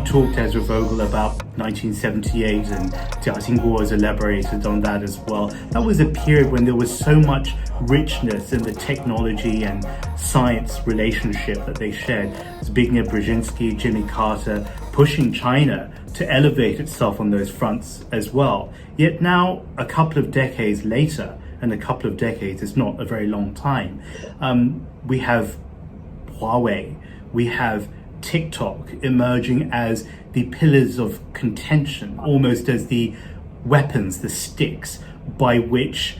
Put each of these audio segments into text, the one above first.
talked, Ezra Vogel, about 1978, and Qinguo has elaborated on that as well. That was a period when there was so much richness in the technology and science relationship that they shared. Zbigniew Brzezinski, Jimmy Carter, pushing China to elevate itself on those fronts as well. Yet now, a couple of decades later, and a couple of decades is not a very long time, we have Huawei, we have TikTok emerging as the pillars of contention, almost as the weapons, the sticks by which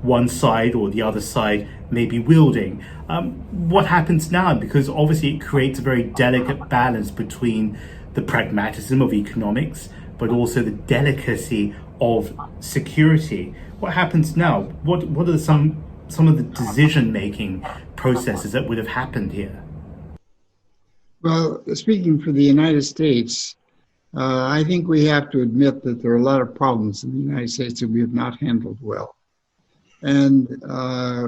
one side or the other side may be wielding. What happens now? Because obviously it creates a very delicate balance between the pragmatism of economics, but also the delicacy of security. What happens now? What are some of the decision-making processes that would have happened here? Well, speaking for the United States, I think we have to admit that there are a lot of problems in the United States that we have not handled well. And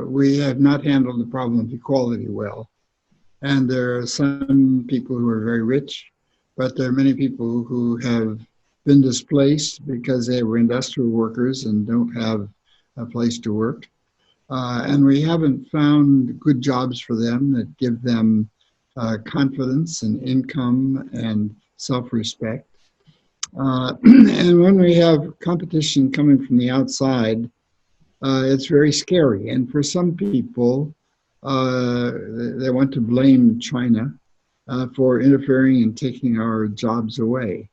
we have not handled the problem of equality well. And there are some people who are very rich, but there are many people who have been displaced because they were industrial workers and don't have a place to work. And we haven't found good jobs for them that give them confidence and income and self-respect. And when we have competition coming from the outside, it's very scary. And for some people, they want to blame China for interfering and taking our jobs away.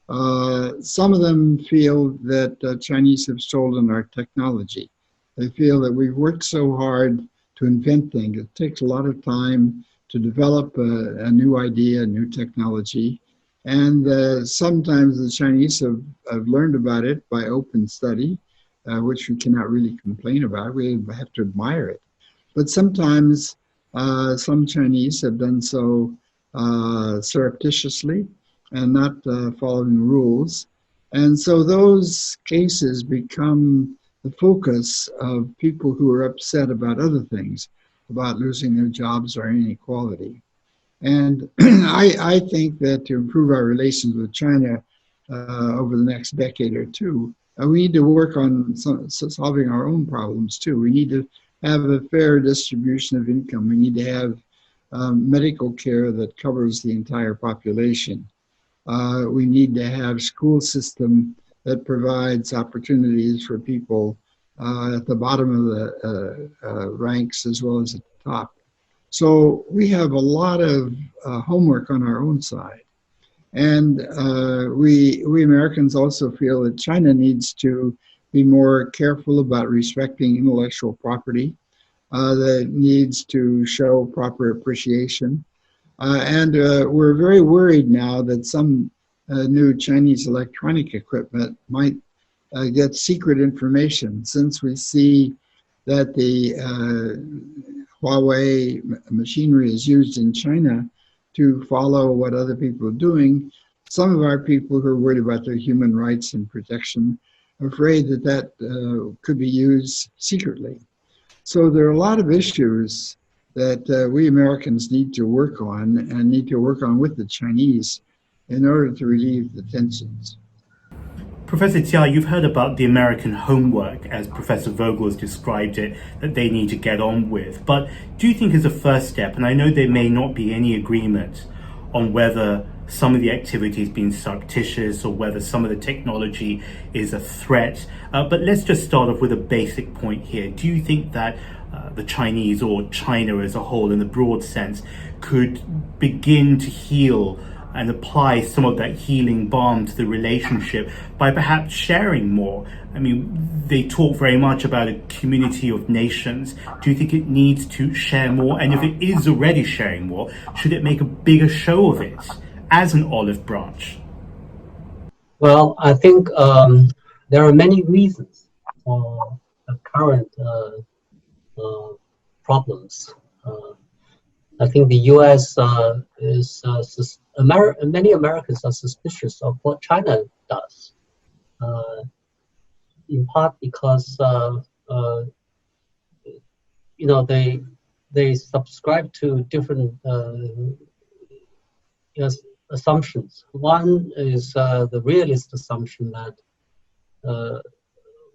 Some of them feel that Chinese have stolen our technology. They feel that we've worked so hard to invent things. It takes a lot of time to develop a new idea, a new technology. And sometimes the Chinese have learned about it by open study, which we cannot really complain about. We have to admire it. But sometimes some Chinese have done so surreptitiously and not following rules. And so those cases become the focus of people who are upset about other things, about losing their jobs or inequality. And I think that to improve our relations with China over the next decade or two, we need to work on solving our own problems too. We need to have a fair distribution of income. We need to have medical care that covers the entire population. We need to have school system that provides opportunities for people at the bottom of the ranks as well as at the top. So we have a lot of homework on our own side. And we Americans also feel that China needs to be more careful about respecting intellectual property, that needs to show proper appreciation. And we're very worried now that some new Chinese electronic equipment might get secret information, since we see that the Huawei machinery is used in China to follow what other people are doing. Some of our people who are worried about their human rights and protection are afraid that that could be used secretly. So there are a lot of issues that we Americans need to work on and need to work on with the Chinese in order to relieve the tensions. Professor Tia, you've heard about the American homework, as Professor Vogel has described it, that they need to get on with. But do you think as a first step, and I know there may not be any agreement on whether some of the activity has been surreptitious or whether some of the technology is a threat, but let's just start off with a basic point here. Do you think that the Chinese, or China as a whole in the broad sense, could begin to heal and apply some of that healing balm to the relationship by perhaps sharing more? I mean, they talk very much about a community of nations. Do you think it needs to share more? And if it is already sharing more, should it make a bigger show of it as an olive branch? Well, I think there are many reasons for the current problems. I think the U.S. Many Americans are suspicious of what China does, in part because they subscribe to different assumptions. One is the realist assumption that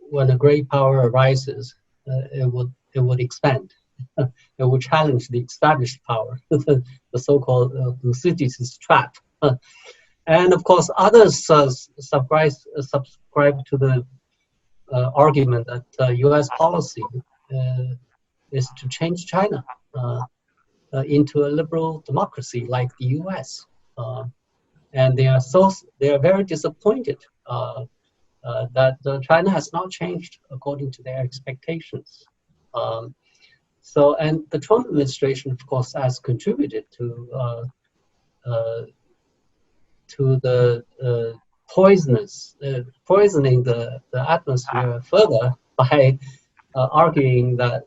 when a great power arises, it would expand. It would challenge the established power, the so-called Thucydides trap. And of course, others subscribe to the argument that U.S. policy is to change China into a liberal democracy like the U.S. And they are very disappointed that China has not changed according to their expectations. And the Trump administration, of course, has contributed to the poisoning the atmosphere further by arguing that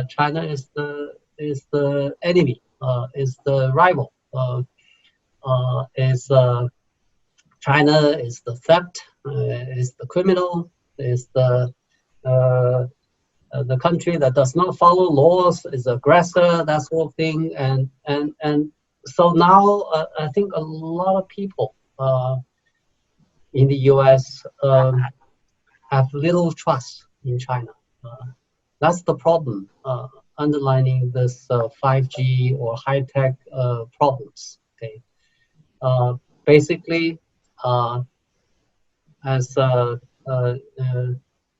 China is the enemy, is the rival, China is the theft, is the criminal, is the country that does not follow laws, is aggressor, that sort of thing, and so now I think a lot of people in the U.S. Have little trust in China. That's the problem underlining this 5G or high-tech problems. Okay, basically, as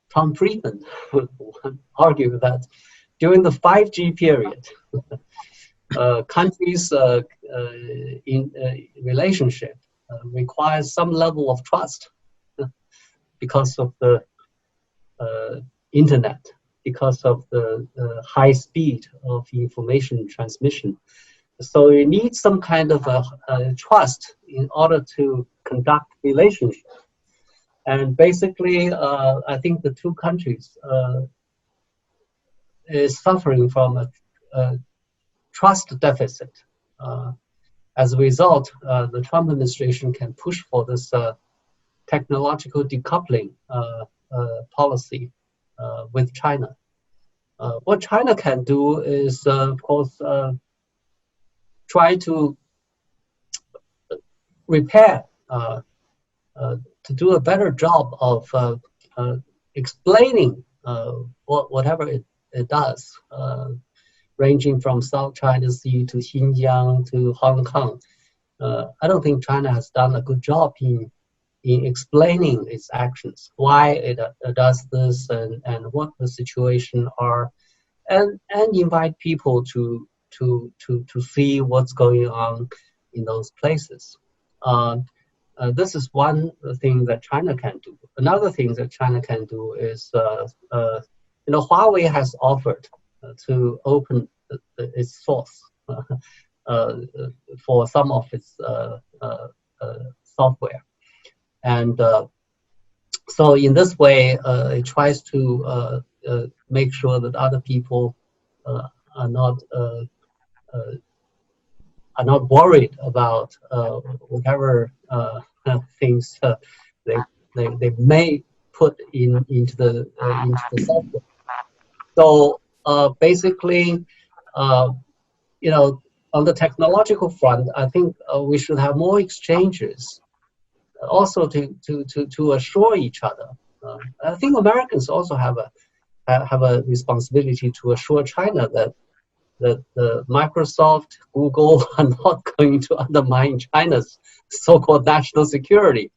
Tom Friedman would argue that during the 5G period, countries in relationship requires some level of trust because of the internet, because of the high speed of information transmission. So you need some kind of a trust in order to conduct relationship. And basically, I think the two countries is suffering from a trust deficit. As a result, the Trump administration can push for this technological decoupling policy with China. What China can do is, of course, try to repair, to do a better job of explaining whatever it does, ranging from South China Sea to Xinjiang to Hong Kong. I don't think China has done a good job in explaining its actions, why it does this and what the situation are, and invite people to see what's going on in those places. This is one thing that China can do. Another thing that China can do is, Huawei has offered to open its source for some of its software. And so in this way, it tries to make sure that other people are not worried about whatever things they may put into the software. So basically, on the technological front, I think we should have more exchanges, also to assure each other. I think Americans also have a responsibility to assure China that the Microsoft, Google are not going to undermine China's so-called national security.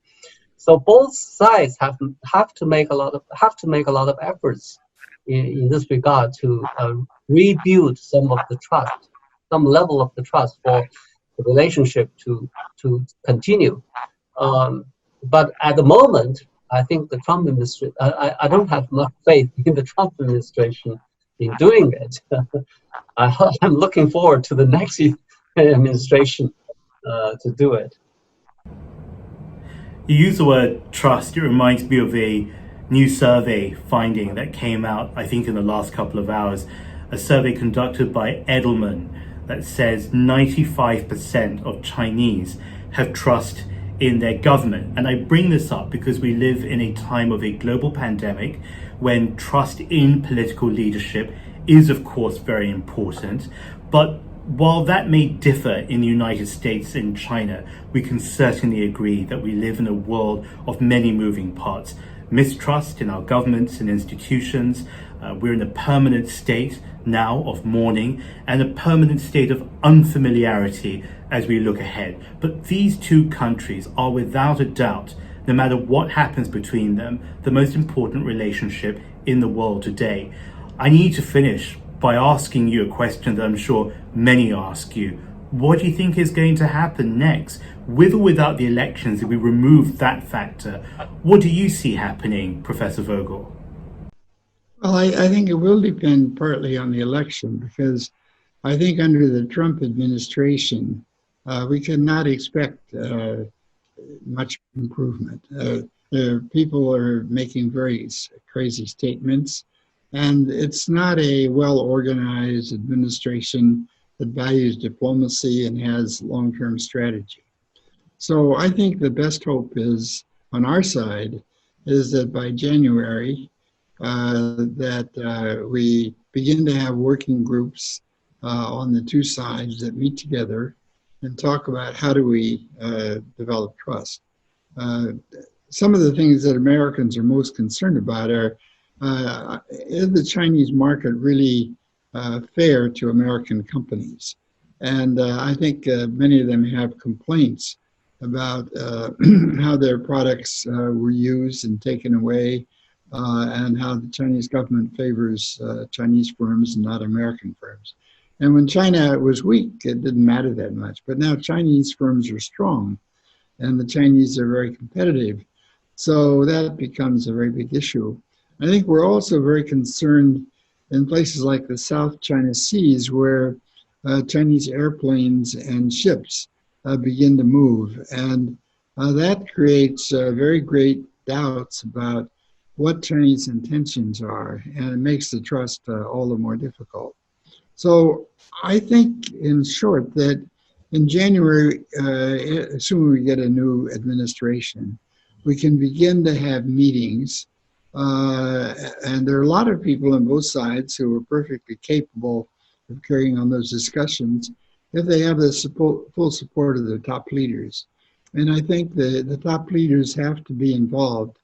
So both sides have to make a lot of efforts in this regard to rebuild some of the trust, some level of the trust for the relationship to continue. But at the moment, I think the Trump administration, I don't have much faith in the Trump administration in doing it. I'm looking forward to the next administration to do it. You use the word trust. It reminds me of a new survey finding that came out, I think, in the last couple of hours. A survey conducted by Edelman that says 95% of Chinese have trust in their government. And I bring this up because we live in a time of a global pandemic when trust in political leadership is, of course, very important. But While that may differ in the United States and China, we can certainly agree that we live in a world of many moving parts. Mistrust in our governments and institutions. We're in a permanent state now of mourning and a permanent state of unfamiliarity as we look ahead. But these two countries are without a doubt, no matter what happens between them, the most important relationship in the world today. I need to finish by asking you a question that I'm sure many ask you. What do you think is going to happen next? With or without the elections, if we remove that factor, what do you see happening, Professor Vogel? Well, I think it will depend partly on the election, because I think under the Trump administration, we cannot expect much improvement. People are making very crazy statements, and it's not a well-organized administration that values diplomacy and has long-term strategy. So I think the best hope is, on our side, is that by January, we begin to have working groups on the two sides that meet together and talk about how do we develop trust. Some of the things that Americans are most concerned about are, is the Chinese market really fair to American companies? And I think many of them have complaints about how their products were used and taken away, and how the Chinese government favors Chinese firms and not American firms. And when China was weak, it didn't matter that much. But now Chinese firms are strong, and the Chinese are very competitive. So that becomes a very big issue. I think we're also very concerned in places like the South China Seas, where Chinese airplanes and ships begin to move. And that creates very great doubts about what Chinese intentions are, and it makes the trust all the more difficult. So I think, in short, that in January, assuming we get a new administration, we can begin to have meetings. And there are a lot of people on both sides who are perfectly capable of carrying on those discussions if they have the full support of their top leaders. And I think the top leaders have to be involved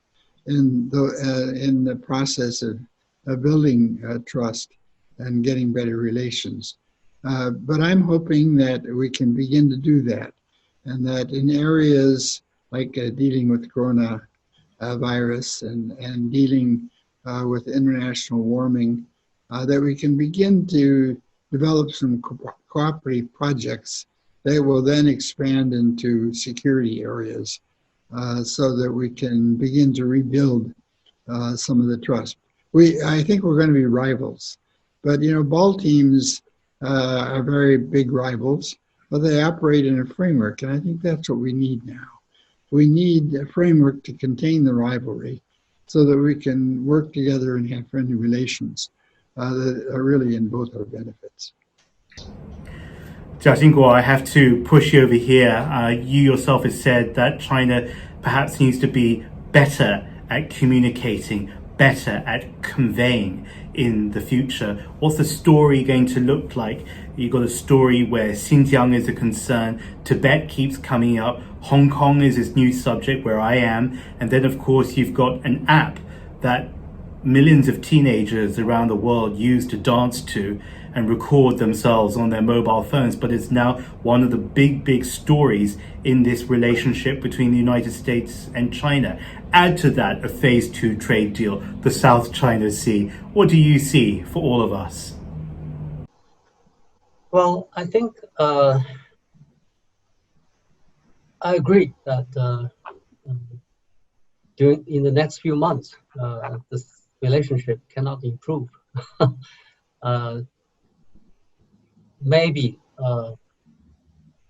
in the process of building trust and getting better relations. But I'm hoping that we can begin to do that, and that in areas like dealing with coronavirus and dealing with international warming, that we can begin to develop some cooperative projects that will then expand into security areas, so that we can begin to rebuild some of the trust. I think we're going to be rivals, but ball teams are very big rivals, but they operate in a framework, and I think that's what we need now. We need a framework to contain the rivalry, so that we can work together and have friendly relations that are really in both our benefits. Qinguo, I have to push you over here. You yourself have said that China perhaps needs to be better at communicating, better at conveying in the future. What's the story going to look like? You've got a story where Xinjiang is a concern, Tibet keeps coming up, Hong Kong is this new subject where I am, and then of course you've got an app that millions of teenagers around the world use to dance to and record themselves on their mobile phones. But it's now one of the big stories in this relationship between the United States and China. Add to that a phase 2 trade deal, the South China Sea. What do you see for all of us? Well, I think I agree that in the next few months, this relationship cannot improve. Maybe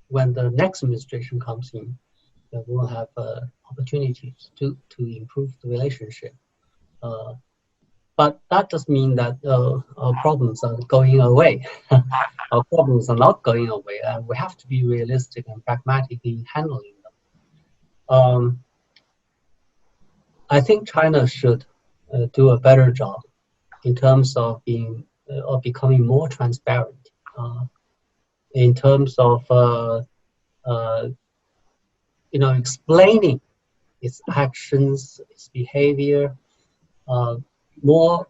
when the next administration comes in, we'll have opportunities to improve the relationship. But that doesn't mean that our problems are going away. Our problems are not going away, and we have to be realistic and pragmatic in handling them. I think China should do a better job in terms of becoming more transparent in terms of explaining its actions, its behavior more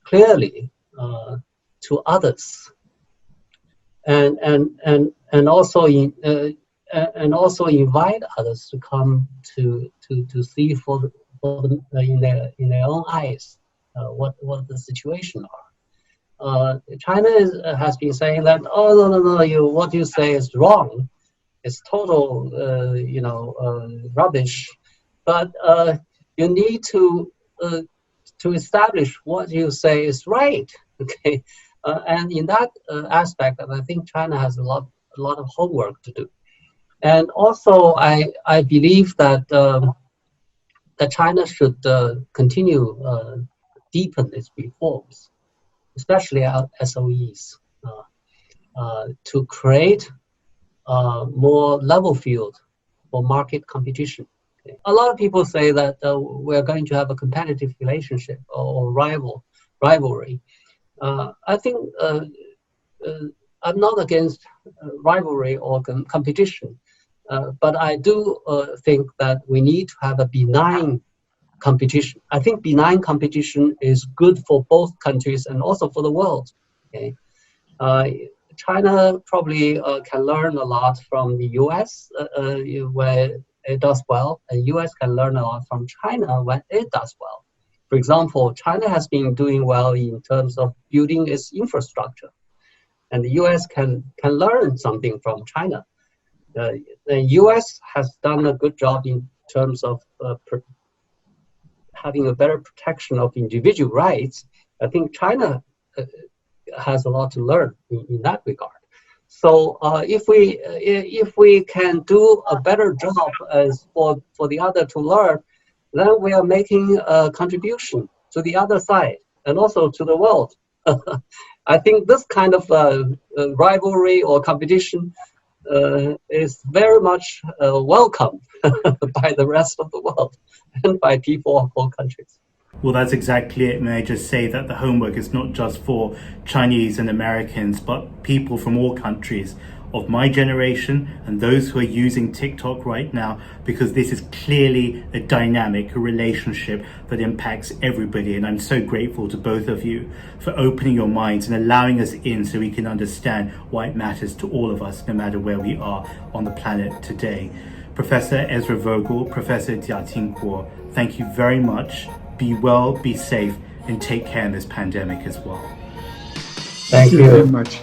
clearly to others, and also invite others to come to see in their own eyes what the situation are. China has been saying that, oh, no, what you say is wrong. It's total rubbish, but you need to establish what you say is right. Okay, and in that aspect, I think China has a lot of homework to do. And also, I believe that that China should continue deepen its reforms, especially our SOEs, to create more level field for market competition. Okay. A lot of people say that we're going to have a competitive relationship or rivalry. I think I'm not against rivalry or competition, but I do think that we need to have a benign competition. I think benign competition is good for both countries and also for the world. Okay. China probably can learn a lot from the US where it does well, and US can learn a lot from China when it does well. For example, China has been doing well in terms of building its infrastructure, and the US can learn something from China. The US has done a good job in terms of having a better protection of individual rights. I think China has a lot to learn in that regard. So if we can do a better job as for the other to learn, then we are making a contribution to the other side and also to the world. I think this kind of rivalry or competition is very much welcomed by the rest of the world and by people of all countries. Well, that's exactly it. May I just say that the homework is not just for Chinese and Americans, but people from all countries of my generation and those who are using TikTok right now, because this is clearly a dynamic relationship that impacts everybody. And I'm so grateful to both of you for opening your minds and allowing us in so we can understand why it matters to all of us, no matter where we are on the planet today. Professor Ezra Vogel, Professor Qinguo, thank you very much. Be well, be safe, and take care in this pandemic as well. Thank you very much.